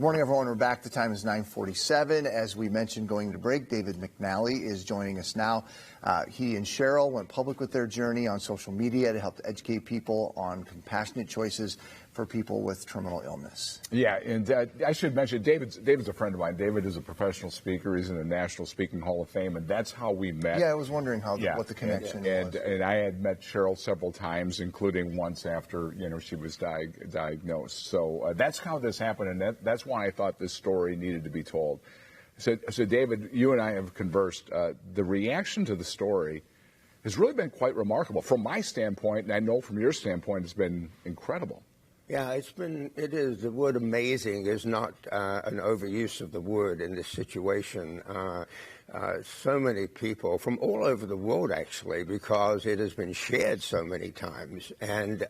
Good morning, everyone. We're back. The time is 9:47. As we mentioned going to break, David McNally is joining us now. He and Cheryl went public with their journey on social media to help educate people on compassionate choices for people with terminal illness. Yeah, and I should mention, David's a friend of mine. David is a professional speaker. He's in the National Speaking Hall of Fame, and that's how we met. Yeah, I was wondering what the connection was. And I had met Cheryl several times, including once after she was diagnosed. So that's how this happened, and that's why I thought this story needed to be told. So David, you and I have conversed. The reaction to the story has really been quite remarkable. From my standpoint, and I know from your standpoint, it's been incredible. Yeah, it is. The word amazing is not an overuse of the word in this situation. So many people from all over the world, actually, because it has been shared so many times. And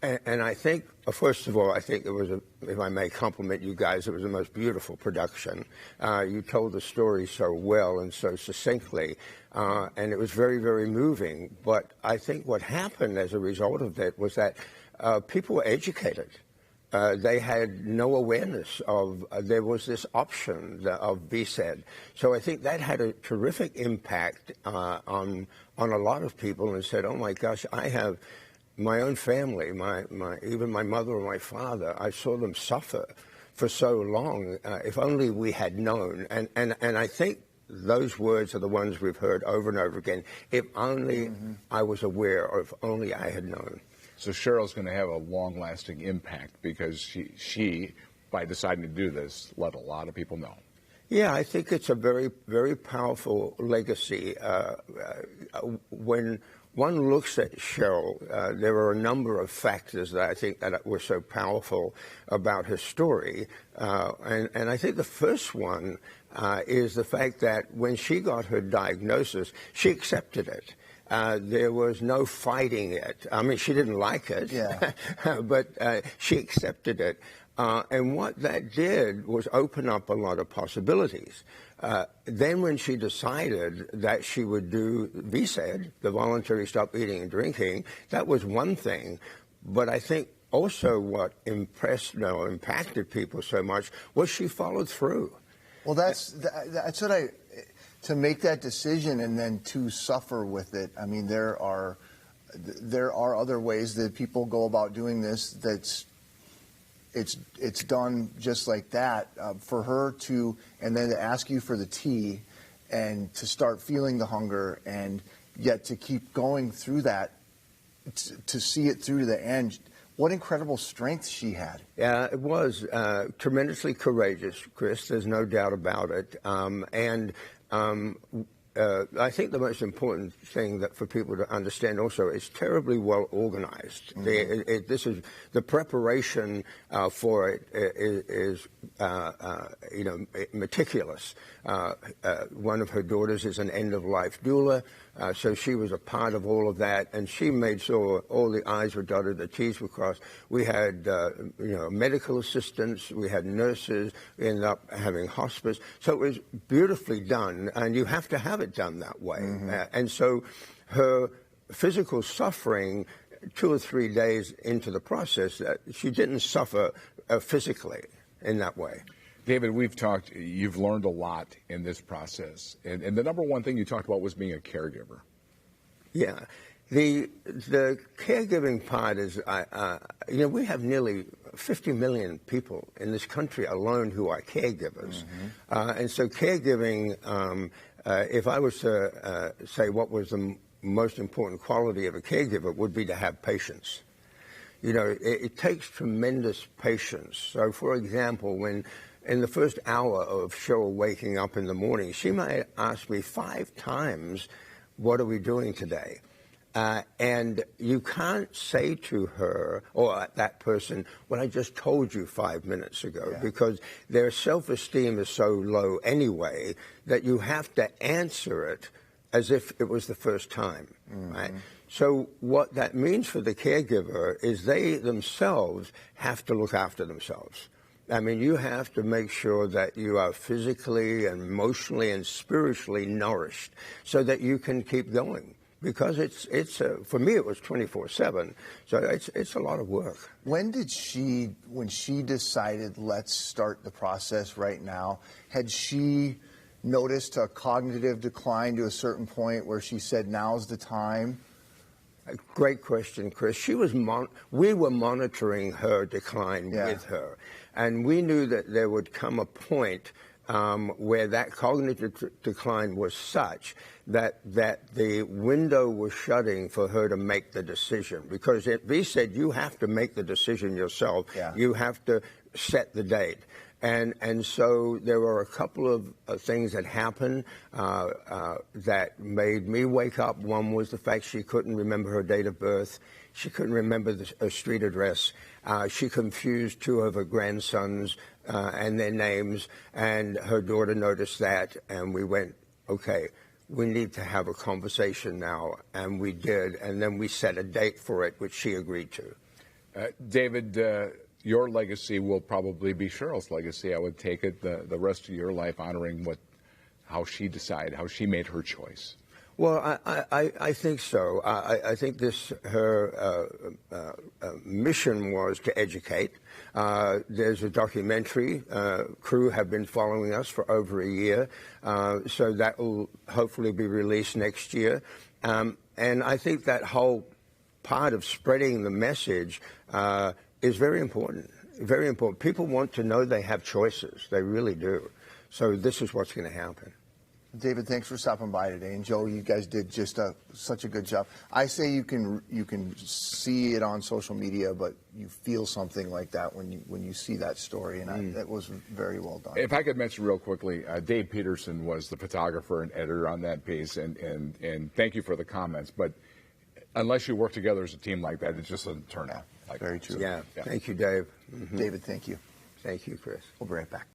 I think, first of all, I think it was, if I may compliment you guys, it was the most beautiful production. You told the story so well and so succinctly, and it was very, very moving. But I think what happened as a result of that was that people were educated. They had no awareness of there was this option of VSED. So I think that had a terrific impact on a lot of people, and said, oh my gosh, I have my own family, even my mother or my father, I saw them suffer for so long. If only we had known. And I think those words are the ones we've heard over and over again. If only I was aware, or if only I had known. So Cheryl's going to have a long-lasting impact because she, by deciding to do this, let a lot of people know. Yeah, I think it's a very, very powerful legacy. When one looks at Cheryl, there are a number of factors that I think that were so powerful about her story. And I think the first one is the fact that when she got her diagnosis, she accepted it. There was no fighting it. I mean, she didn't like it, but she accepted it. And what that did was open up a lot of possibilities. Then when she decided that she would do VSED, the voluntary stop eating and drinking, that was one thing. But I think also what impacted people so much was she followed through. Well, that's what to make that decision and then to suffer with it. I mean, there are other ways that people go about doing this. It's done just like that. For her to and then to ask you for the tea, and to start feeling the hunger, and yet to keep going through that, to see it through to the end. What incredible strength she had. Yeah, it was tremendously courageous, Chris. There's no doubt about it. I think the most important thing that for people to understand also is terribly well organized. The preparation for it is meticulous. One of her daughters is an end-of-life doula, so she was a part of all of that, and she made sure all the I's were dotted, the T's were crossed. We had medical assistants, we had nurses, we ended up having hospice. So it was beautifully done, and you have to have it done that way. And so her physical suffering 2 or 3 days into the process, she didn't suffer physically in that way. David, we've talked, you've learned a lot in this process. And the number one thing you talked about was being a caregiver. Yeah. The caregiving part is, we have nearly 50 million people in this country alone who are caregivers. And so caregiving, if I was to say what was the most important quality of a caregiver, would be to have patience. It takes tremendous patience. So, for example, when in the first hour of Cheryl waking up in the morning, she might ask me 5 times, what are we doing today? And you can't say to her or that person, well, I just told you 5 minutes ago, because their self-esteem is so low anyway that you have to answer it as if it was the first time, right? So what that means for the caregiver is they themselves have to look after themselves. I mean, you have to make sure that you are physically and emotionally and spiritually nourished so that you can keep going. because it's for me it was 24/7, so it's a lot of work. When she decided, let's start the process right now, had she noticed a cognitive decline to a certain point where she said, now's the time? Great question, Chris. We were monitoring her decline with her, and we knew that there would come a point where that cognitive decline was such that the window was shutting for her to make the decision. Because we said, you have to make the decision yourself. Yeah. You have to set the date. And so there were a couple of things that happened that made me wake up. One was the fact she couldn't remember her date of birth. She couldn't remember her street address. She confused two of her grandsons and their names, and her daughter noticed that, and we went, okay, we need to have a conversation now, and we did, and then we set a date for it, which she agreed to. David, your legacy will probably be Cheryl's legacy. I would take it the rest of your life honoring how she decided, how she made her choice. Well, I think so. I think her mission was to educate. There's a documentary. Crew have been following us for over a year, so that will hopefully be released next year. And I think that whole part of spreading the message is very important. Very important. People want to know they have choices. They really do. So this is what's going to happen. David, thanks for stopping by today. And Joe, you guys did just such a good job. I say you can see it on social media, but you feel something like that when you see that story, and that was very well done. If I could mention real quickly, Dave Peterson was the photographer and editor on that piece, and thank you for the comments. But unless you work together as a team like that, it just doesn't turn out like very that. true. Yeah. Thank you, Dave. David, thank you. Thank you, Chris. We'll be right back.